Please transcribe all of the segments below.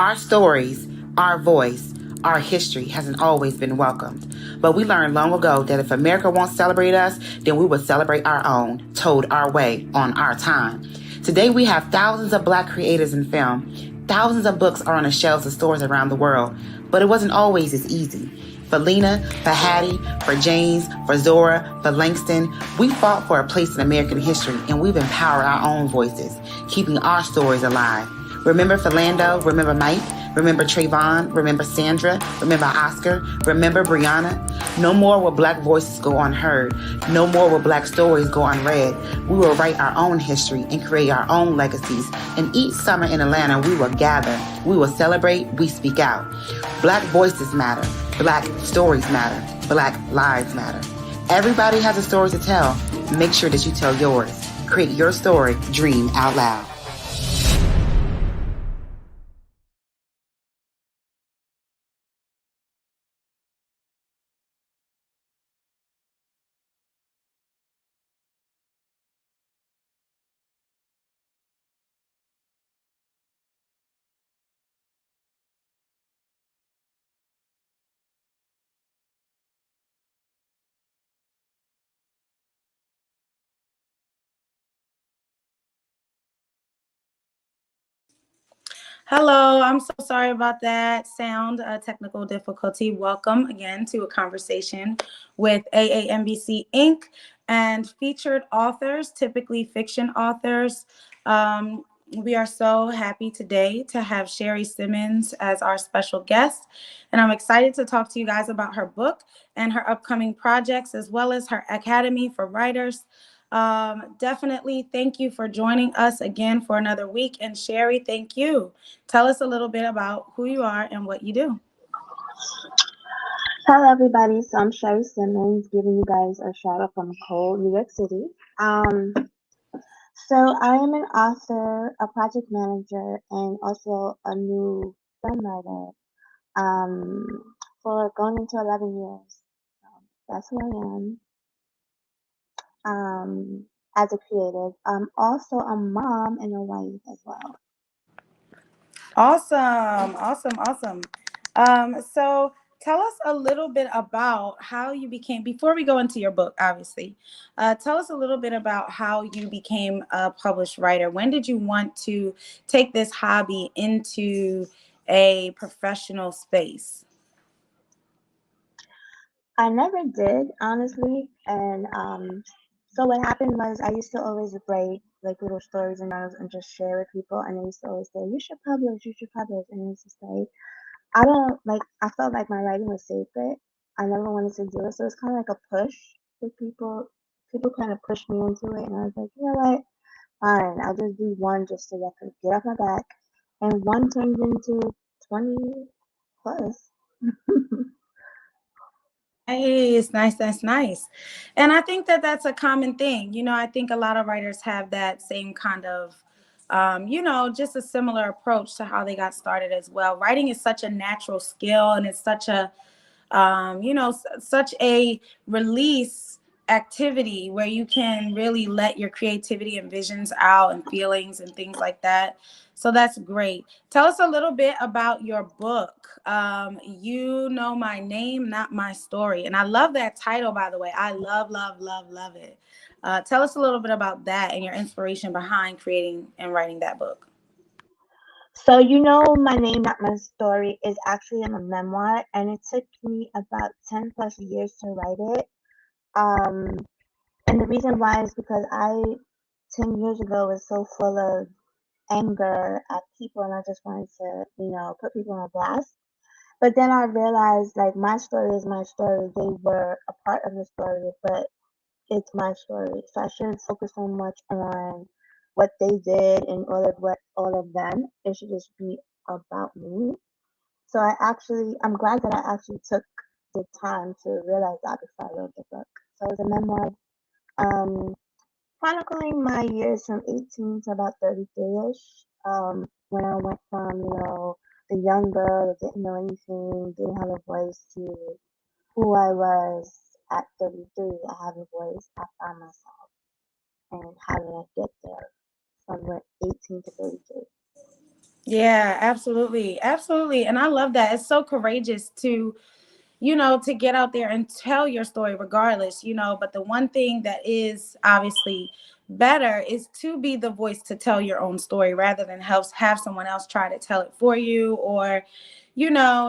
Our stories, our voice, our history hasn't always been welcomed. But we learned long ago that if America won't celebrate us, then we will celebrate our own, told our way, on our time. Today we have thousands of Black creators in film. Thousands of books are on the shelves of stores around the world. But it wasn't always as easy. For Lena, for Hattie, for James, for Zora, for Langston, we fought for a place in American history, and we've empowered our own voices, keeping our stories alive. Remember Philando, remember Mike, remember Trayvon, remember Sandra, remember Oscar, remember Brianna. No more will Black voices go unheard. No more will Black stories go unread. We will write our own history and create our own legacies. And each summer in Atlanta, we will gather. We will celebrate. We speak out. Black voices matter. Black stories matter. Black lives matter. Everybody has a story to tell. Make sure that you tell yours. Create your story. Dream out loud. Hello, I'm so sorry about that sound technical difficulty. Welcome again to a conversation with AAMBC Inc. and featured authors, typically fiction authors. We are so happy today to have Sheri Simmons as our special guest, and I'm excited to talk to you guys about her book and her upcoming projects, as well as her Academy for Writers. Definitely thank you for joining us again for another week. And Sheri, thank you. Tell us a little bit about who you are and what you do. Hello, everybody. So I'm Sheri Simmons, giving you guys a shout out from cold New York City. So I am an author, a project manager, and also a new film writer. Um, for going into 11 years. So that's who I am. As a creative, I'm also a mom and a wife as well. Awesome. So tell us a little bit about how you became, before we go into your book, obviously, tell us a little bit about how you became a published writer. When did you want to take this hobby into a professional space? I never did, honestly. And so what happened was I used to always write like little stories and novels and just share with people. And they used to always say, you should publish. And it's just like, I don't like, I felt like my writing was sacred. I never wanted to do it. So it's kind of like a push for people. People kind of pushed me into it. And I was like, you know what? Fine. I'll just do one just so I can get off my back. And one turned into 20 plus. Nice. And I think that that's a common thing. You know, I think a lot of writers have that same kind of, just a similar approach to how they got started as well. Writing is such a natural skill, and it's such a, such a release activity where you can really let your creativity and visions out and feelings and things like that. So that's great. Tell us a little bit about your book. You Know My Name, Not My Story. And I love that title, by the way. I love it. Tell us a little bit about that and your inspiration behind creating and writing that book. So, my name, not my story is actually in a memoir, and it took me about 10 plus years to write it. Um, and the reason why is because 10 years ago, was so full of anger at people, and I just wanted to, put people on blast. But then I realized, like, my story is my story. They were a part of the story, but it's my story. So I shouldn't focus so much on what they did and all of them. It should just be about me. So I'm glad that I actually took the time to realize that before I wrote the book. So it was a memoir, um, chronicling my years from 18 to about 33-ish. When I went from, the young girl that didn't know anything, didn't have a voice, to who I was at 33. I have a voice. I found myself. And how did I get there from 18 to 33? Yeah, absolutely. Absolutely. And I love that. It's so courageous to, to get out there and tell your story regardless, but the one thing that is obviously better is to be the voice to tell your own story rather than have someone else try to tell it for you, or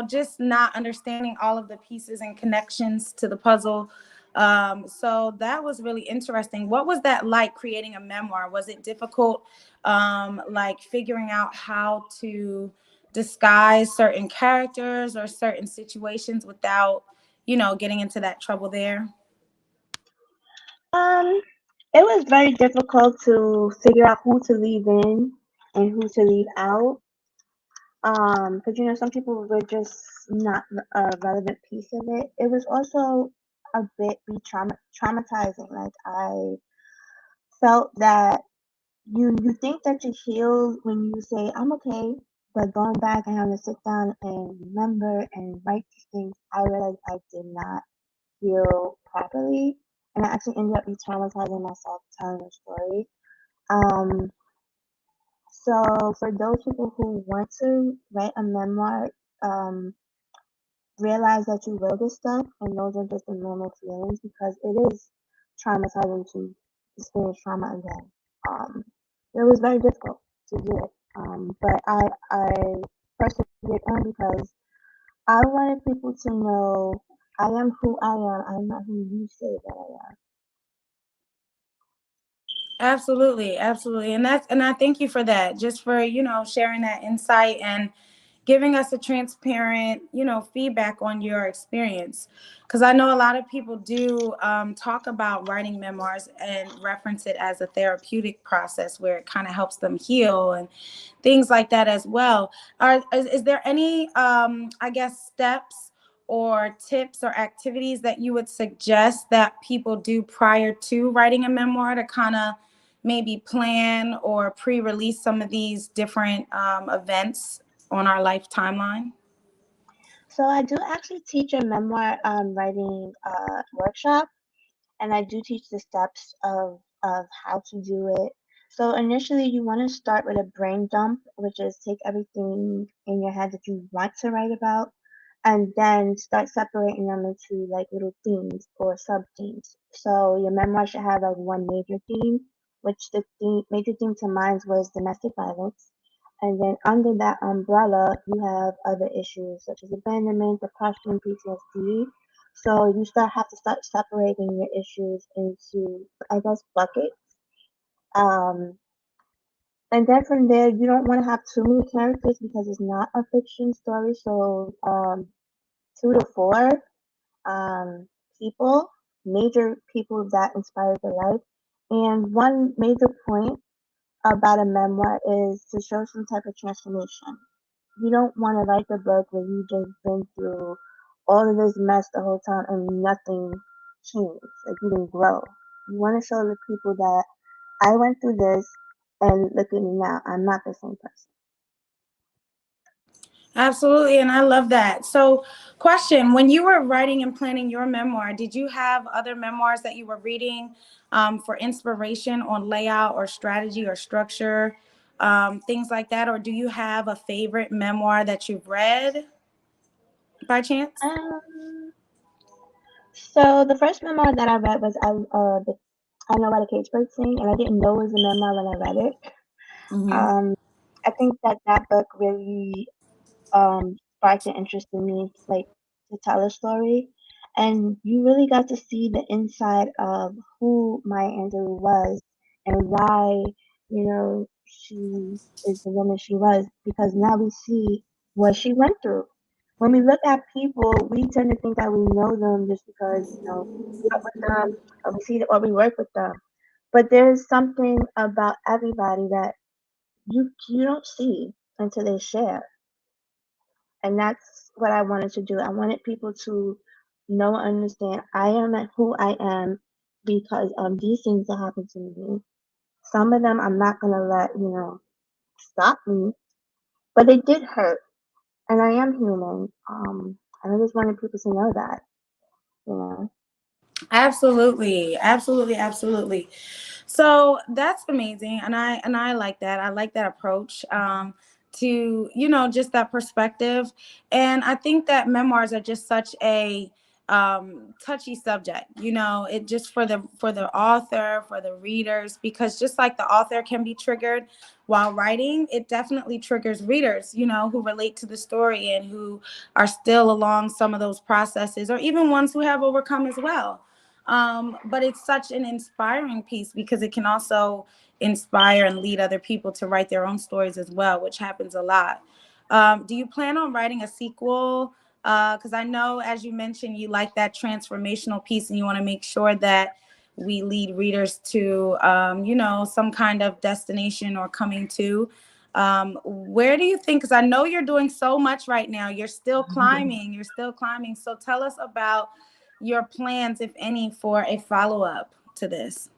just not understanding all of the pieces and connections to the puzzle. So that was really interesting. What was that like, creating a memoir? Was it difficult, like figuring out how to disguise certain characters or certain situations without, getting into that trouble there? Um, it was very difficult to figure out who to leave in and who to leave out. Because some people were just not a relevant piece of it. It was also a bit traumatizing. Like I felt that you think that you heal when you say I'm okay, but going back and having to sit down and remember and write these things, I realized I did not heal properly, and I actually ended up re-traumatizing myself telling the story. Um, so for those people who want to write a memoir, um, realize that you will get stuck, and those are just the normal feelings because it is traumatizing to experience trauma again. Um, it was very difficult to do it, but I persevered on because I wanted people to know I am who I am. I'm not who you say that I am. Absolutely, absolutely. And I thank you for that, just for, sharing that insight and giving us a transparent, feedback on your experience. Because I know a lot of people do talk about writing memoirs and reference it as a therapeutic process where it kind of helps them heal and things like that as well. Is there any, I guess, steps or tips or activities that you would suggest that people do prior to writing a memoir to kind of maybe plan or pre-release some of these different events on our life timeline? So I do actually teach a memoir writing workshop, and I do teach the steps of how to do it. So initially, you want to start with a brain dump, which is take everything in your head that you want to write about, and then start separating them into like little themes or sub themes. So your memoir should have like one major theme, which major theme to mine was domestic violence. And then under that umbrella, you have other issues such as abandonment, depression, PTSD. So you have to start separating your issues into, I guess, buckets. Um, and then from there, you don't want to have too many characters because it's not a fiction story. So 2 to 4 um, people, major people that inspired their life. And one major point about a memoir is to show some type of transformation. You don't want to write a book where you just been through all of this mess the whole time and nothing changed. Like you didn't grow. You want to show the people that I went through this and look at me now. I'm not the same person. Absolutely, and I love that. So, question: when you were writing and planning your memoir, did you have other memoirs that you were reading for inspiration on layout or strategy or structure, things like that, or do you have a favorite memoir that you've read by chance? Um, so the first memoir that I read was I Know Why the Cage Bird Sing, and I didn't know it was a memoir when I read it. Hmm. Um, I think that book really sparked an interest in me, like to tell a story. And you really got to see the inside of who Maya Angelou was and why, she is the woman she was, because now we see what she went through. When we look at people, we tend to think that we know them just because, we work with them or we see or we work with them. But there's something about everybody that you don't see until they share, and that's what I wanted to do. I wanted people to know and understand I am who I am because of these things that happened to me. Some of them I'm not gonna let, stop me, but they did hurt, and I am human. And I just wanted people to know that, you know. Absolutely, absolutely, absolutely. So that's amazing, and I like that. I like that approach. to, you know, just that perspective. And I think that memoirs are just such a touchy subject, you know, it just for the author, for the readers, because just like the author can be triggered while writing, it definitely triggers readers, you know, who relate to the story and who are still along some of those processes, or even ones who have overcome as well. But it's such an inspiring piece because it can also inspire and lead other people to write their own stories as well, which happens a lot. Do you plan on writing a sequel? Because I know, as you mentioned, you like that transformational piece and you want to make sure that we lead readers to, you know, some kind of destination or coming to. Where do you think, because I know you're doing so much right now, you're still climbing, you're still climbing. So tell us about your plans, if any, for a follow-up to this.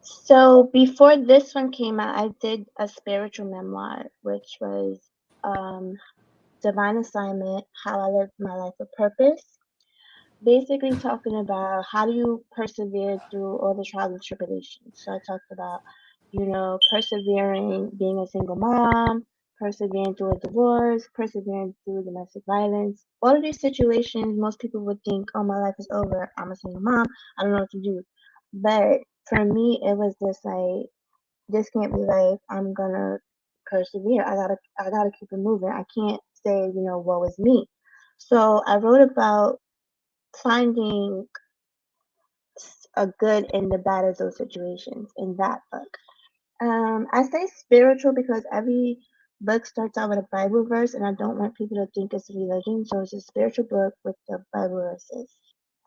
So before this one came out, I did a spiritual memoir, which was um, Divine Assignment, How I Lived My Life with Purpose. Basically talking about how do you persevere through all the trials and tribulations. So I talked about, persevering being a single mom, persevering through a divorce, persevering through domestic violence. All of these situations, most people would think, oh, my life is over. I'm a single mom. I don't know what to do. But for me, it was just like, this can't be life. I'm gonna persevere. I gotta keep it moving. I can't say, woe is me. So I wrote about finding a good in the bad of those situations in that book. I say spiritual because every book starts out with a Bible verse, and I don't want people to think it's a religion. So it's a spiritual book with the Bible verses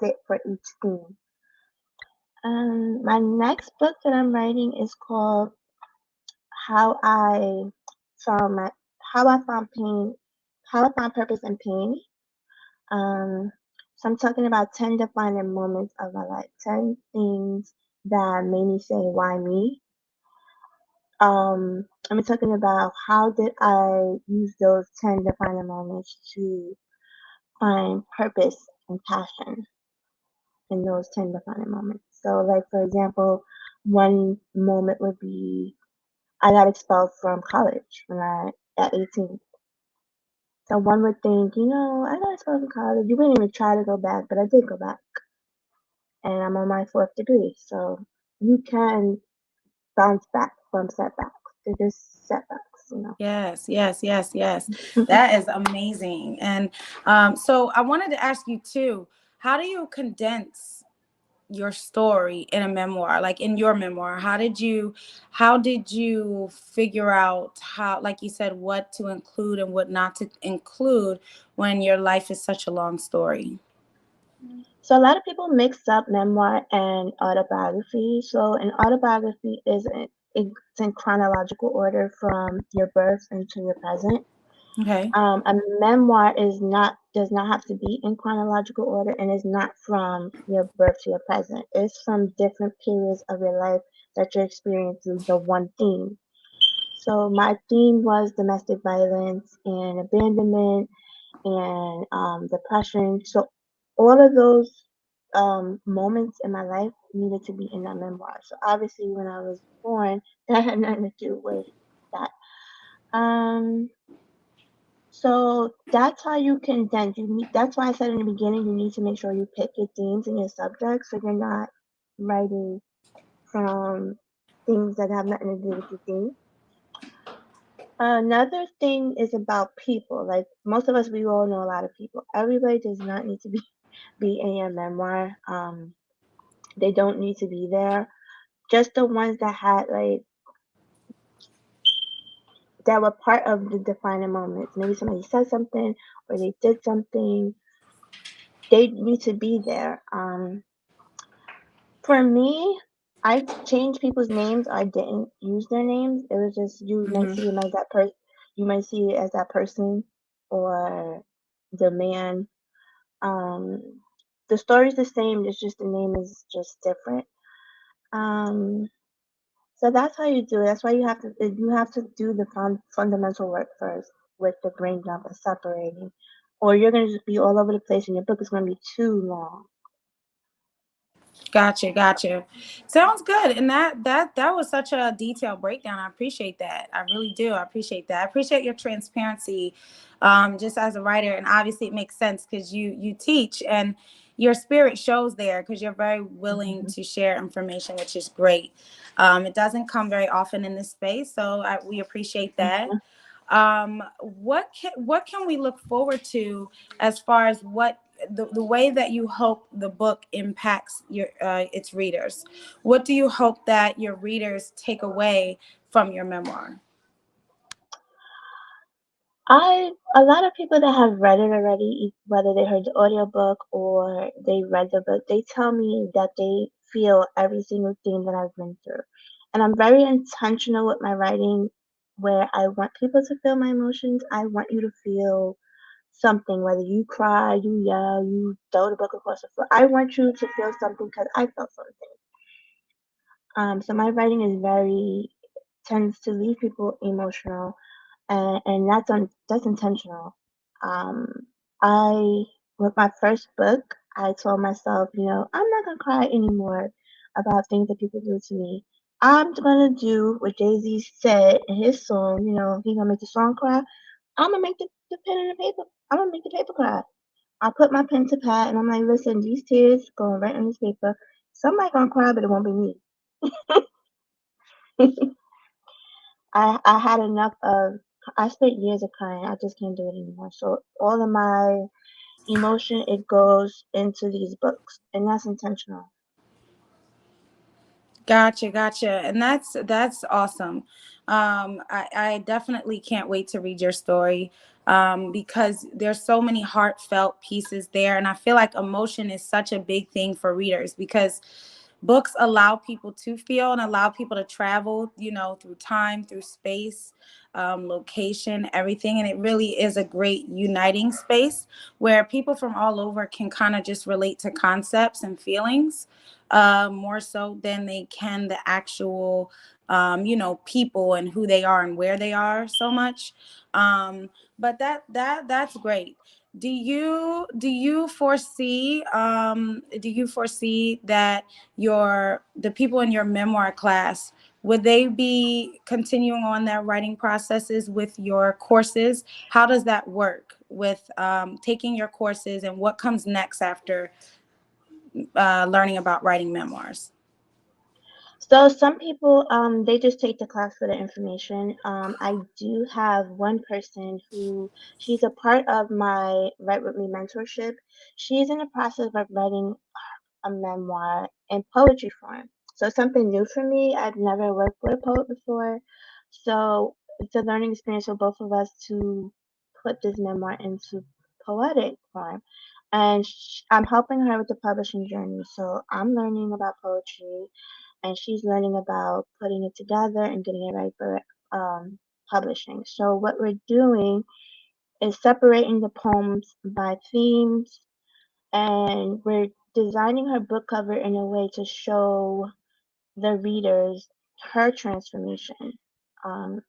fit for each theme. My next book that I'm writing is called "How I Found My How I Found Pain, How I Found Purpose in Pain." Um, so I'm talking about 10 defining moments of my life, 10 things that made me say, why me? I'm talking about how did I use those 10 defining moments to find purpose and passion in those 10 defining moments. So, like, for example, one moment would be I got expelled from college at 18. So one would think, I got expelled from college. You wouldn't even try to go back, but I did go back. And I'm on my fourth degree. So you can bounce back from setbacks. They're just setbacks. Yes, yes, yes, yes. That is amazing. And so I wanted to ask you too, how do you condense your story in a memoir? Like in your memoir, how did you figure out how, like you said, what to include and what not to include when your life is such a long story? So a lot of people mix up memoir and autobiography. So an autobiography it's in chronological order from your birth into your present. Okay. A memoir does not have to be in chronological order, and is not from your birth to your present. It's from different periods of your life that you're experiencing the one theme. So my theme was domestic violence and abandonment and depression. So all of those moments in my life needed to be in that memoir. So obviously, when I was born, that had nothing to do with that. Um, so that's how you condense. That's why I said in the beginning, you need to make sure you pick your themes and your subjects, so you're not writing from things that have nothing to do with your theme. Another thing is about people. Like most of us, we all know a lot of people. Everybody does not need to be in your memoir. They don't need to be there. Just the ones that had that were part of the defining moments. Maybe somebody said something or they did something. They need to be there. For me, I changed people's names. I didn't use their names. It was just you might Mm-hmm. see him as that person. You might see it as that person or the man. Um, the story's the same. It's just the name is just different. Um, so that's how you do it. That's why you have to do the fundamental work first with the brain dump and separating, or you're gonna just be all over the place and your book is gonna be too long. Gotcha. Sounds good. And that was such a detailed breakdown. I appreciate that. I really do. I appreciate that. I appreciate your transparency, just as a writer. And obviously, it makes sense because you teach, and your spirit shows there because you're very willing Mhm. to share information, which is great. It doesn't come very often in this space, so we appreciate that. What can we look forward to as far as what the way that you hope the book impacts your its readers? What do you hope that your readers take away from your memoir? A lot of people that have read it already, whether they heard the audiobook or they read the book, they tell me that they feel every single thing that I've been through. And I'm very intentional with my writing where I want people to feel my emotions. I want you to feel something, whether you cry, you yell, you throw the book across the floor. I want you to feel something because I felt something. So my writing is very tends to leave people emotional, and that's intentional. Um, I with my first book, I told myself, I'm not gonna cry anymore about things that people do to me. I'm gonna do what Jay Z said in his song. He gonna make the song cry. I'm gonna make the pen and the paper. I'm gonna make the paper cry. I put my pen to pad, and I'm like, listen, these tears going right on this paper. Somebody gonna cry, but it won't be me. I had enough of. I spent years of crying. I just can't do it anymore. So all of my emotion, it goes into these books, and that's intentional. Gotcha. And that's awesome. I definitely can't wait to read your story, because there's so many heartfelt pieces there. And I feel like emotion is such a big thing for readers because books allow people to feel and allow people to travel, through time, through space, location, everything. And it really is a great uniting space where people from all over can kind of just relate to concepts and feelings, more so than they can the actual, people and who they are and where they are so much. But that's great. Do you foresee that the people in your memoir class, would they be continuing on their writing processes with your courses? How does that work with taking your courses, and what comes next after learning about writing memoirs? So some people, they just take the class for the information. I do have one person who she's a part of my Write With Me mentorship. She's in the process of writing a memoir in poetry form. So it's something new for me. I've never worked with a poet before. So it's a learning experience for both of us to put this memoir into poetic form. And I'm helping her with the publishing journey. So I'm learning about poetry and she's learning about putting it together and getting it ready for publishing. So what we're doing is separating the poems by themes, and we're designing her book cover in a way to show the readers her transformation, um,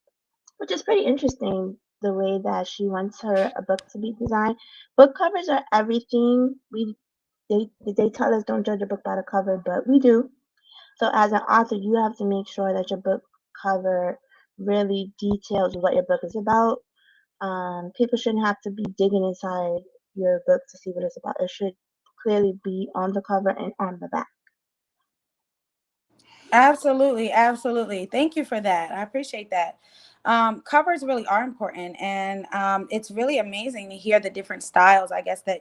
which is pretty interesting. The way that she wants her a book to be designed. Book covers are everything. They tell us don't judge a book by the cover, but we do. So as an author, you have to make sure that your book cover really details what your book is about. People shouldn't have to be digging inside your book to see what it's about. It should clearly be on the cover and on the back. Absolutely. Thank you for that. I appreciate that. Covers really are important, and it's really amazing to hear the different styles, I guess, that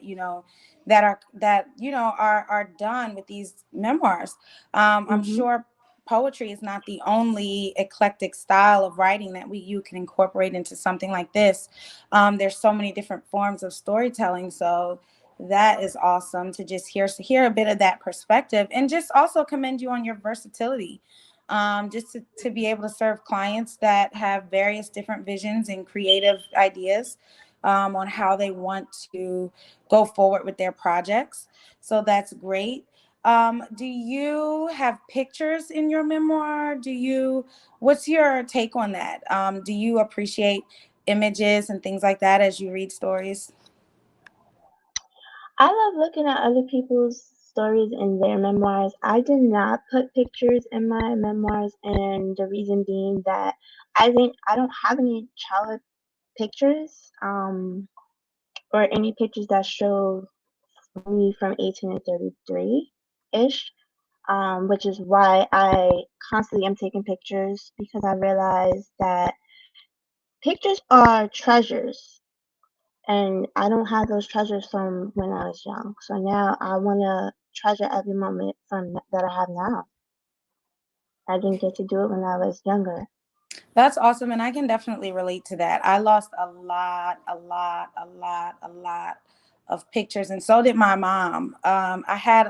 are done with these memoirs. I'm Hmm. sure poetry is not the only eclectic style of writing that you can incorporate into something like this. There's so many different forms of storytelling, so that is awesome to just hear a bit of that perspective, and just also commend you on your versatility. Just to be able to serve clients that have various different visions and creative ideas, on how they want to go forward with their projects. So that's great. Do you have pictures in your memoir? What's your take on that? Do you appreciate images and things like that as you read stories? I love looking at other people's. stories in their memoirs. I did not put pictures in my memoirs, and the reason being that I don't have any childhood pictures, or any pictures that show me from 1833 ish. Which is why I constantly am taking pictures because I realize that pictures are treasures, and I don't have those treasures from when I was young. So now I want to treasure every moment from that I have now. I didn't get to do it when I was younger. That's awesome. And I can definitely relate to that. I lost a lot of pictures. And so did my mom. I had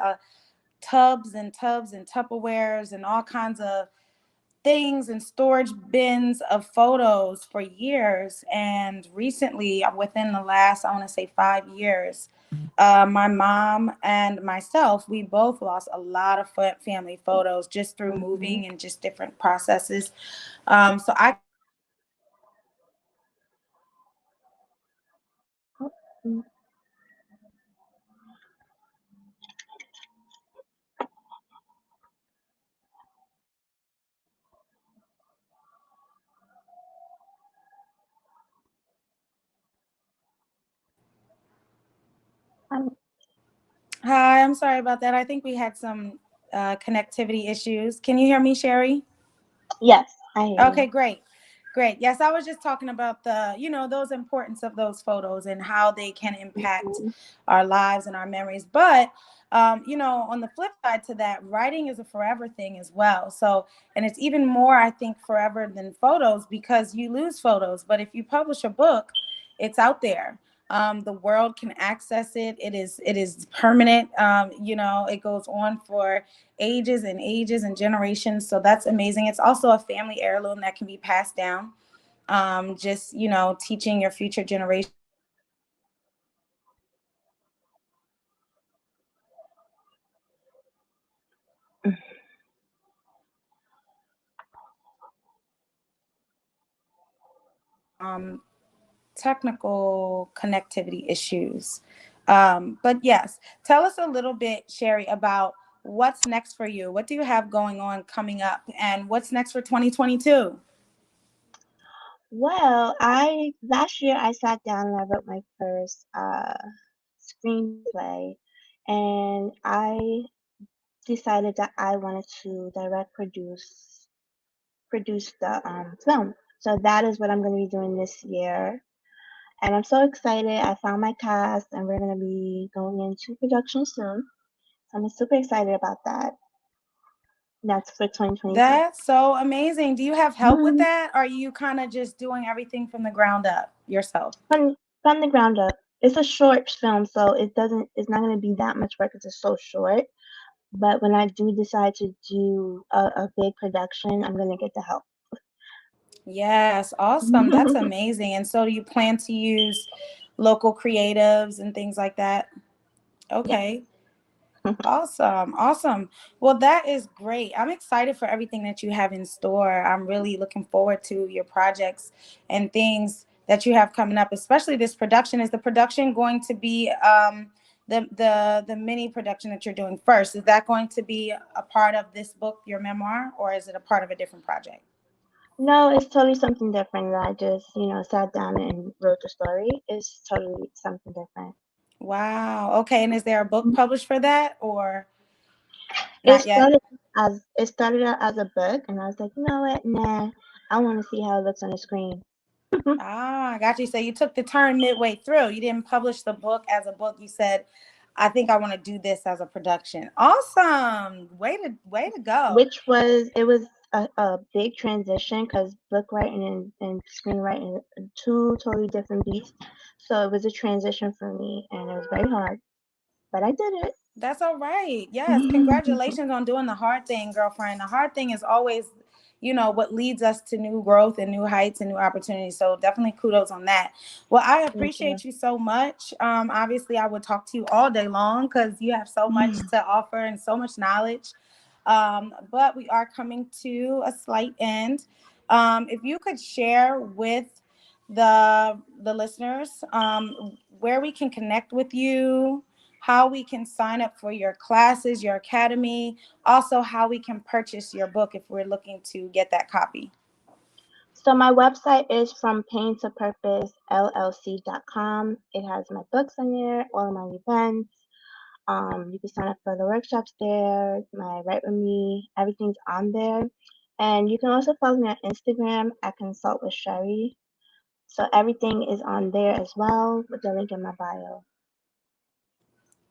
tubs and tubs and Tupperwares and all kinds of things and storage bins of photos for years. And recently, within the last, I want to say 5 years, my mom and myself, we both lost a lot of family photos just through Hmm. moving and just different processes. So I Um, Hi, I'm sorry about that. I think we had some connectivity issues. Can you hear me, Sheri? yes, I hear Okay, you. great. Great. Yes, I was just talking about those importance of those photos and how they can impact Hmm. our lives and our memories. But, on the flip side to that, writing is a forever thing as well. So, and it's even more, I think, forever than photos because you lose photos. But if you publish a book, it's out there. The world can access it. It is permanent. It goes on for ages and ages and generations. So that's amazing. It's also a family heirloom that can be passed down. Just teaching your future generation technical connectivity issues. But yes, tell us a little bit, Sheri, about what's next for you. What do you have going on coming up, and what's next for 2022? Well, I last year I sat down and I wrote my first screenplay, and I decided that I wanted to direct produce the film. So that is what I'm going to be doing this year. And I'm so excited. I found my cast and we're going to be going into production soon. So I'm super excited about that. That's for 2022. That's so amazing. Do you have help with Mhm. that? Or are you kind of just doing everything from the ground up yourself? From the ground up. It's a short film, so it's not going to be that much work. It's so short. But when I do decide to do a big production, I'm going to get the help. Yes, awesome. That's amazing. And so do you plan to use local creatives and things like that? Yes. Okay. Awesome. Awesome. Well, that is great. I'm excited for everything that you have in store. I'm really looking forward to your projects and things that you have coming up, especially this production. Is the production going to be the mini production that you're doing first? Is that going to be a part of this book, your memoir, or is it a part of a different project? No, it's totally something different that I just, sat down and wrote the story. It's totally something different. Wow. Okay. And is there a book published for that or It not yet? started it started out as a book, and I was like, you know what? Nah, I want to see how it looks on the screen. Ah, I got you. So you took the turn midway through. You didn't publish the book as a book. You said, I think I want to do this as a production. Awesome. Way to go. Which was it was a big transition because book writing and screenwriting are two totally different beasts. So it was a transition for me, and it was very hard, but I did That's all right. Yes. it. Congratulations on doing the hard thing, girlfriend. The hard thing is always, what leads us to new growth and new heights and new opportunities. So definitely kudos on that. Well, I Thank you. appreciate you so much. Obviously, I would talk to you all day long because you have so much to offer and so much knowledge. But we are coming to a slight end. If you could share with the listeners where we can connect with you, how we can sign up for your classes, your academy, also how we can purchase your book if we're looking to get that copy. So my website is from pain to purpose llc.com. It has my books on there, all of my events. You can sign up for the workshops there, my Write With Me, everything's on there. And you can also follow me on Instagram at Consult with Sheri. So everything is on there as well with the link in my bio.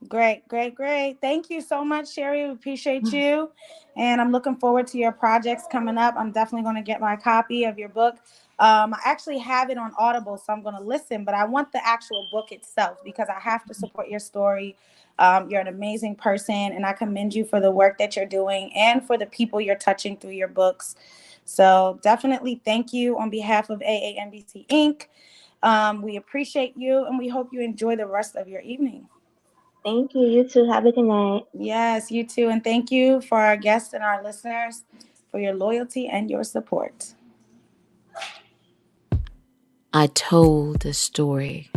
Great, great, great. Thank you so much, Sheri. We appreciate you. And I'm looking forward to your projects coming up. I'm definitely going to get my copy of your book. I actually have it on Audible, so I'm going to listen, but I want the actual book itself because I have to support your story. You're an amazing person, and I commend you for the work that you're doing and for the people you're touching through your books. So definitely thank you on behalf of AANBC Inc. We appreciate you, and we hope you enjoy the rest of your evening. Thank you. You too. Have a good night. Yes, you too. And thank you for our guests and our listeners for your loyalty and your support. I told a story,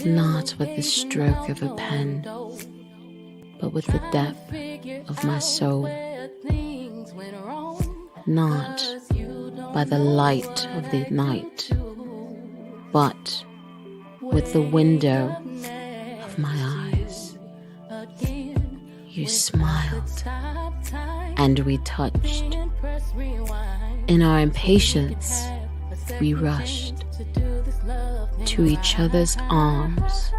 not with the stroke of a pen, but with the depth of my soul. Not by the light of the night, but with the window of my eyes. You smiled, and we touched. In our impatience, we rushed to each other's arms,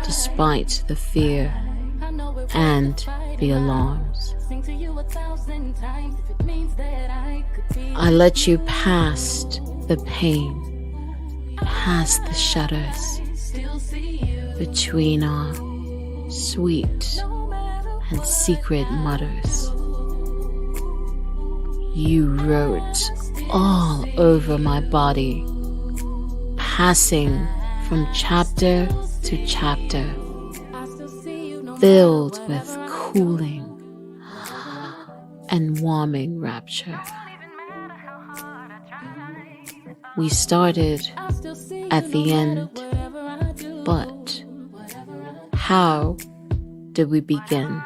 despite the fear and the alarms. I let you past the pain, past the shudders, between our sweet and secret mutters. You wrote all over my body, passing from chapter to chapter, filled with cooling and warming rapture. We started at the end, but how did we begin?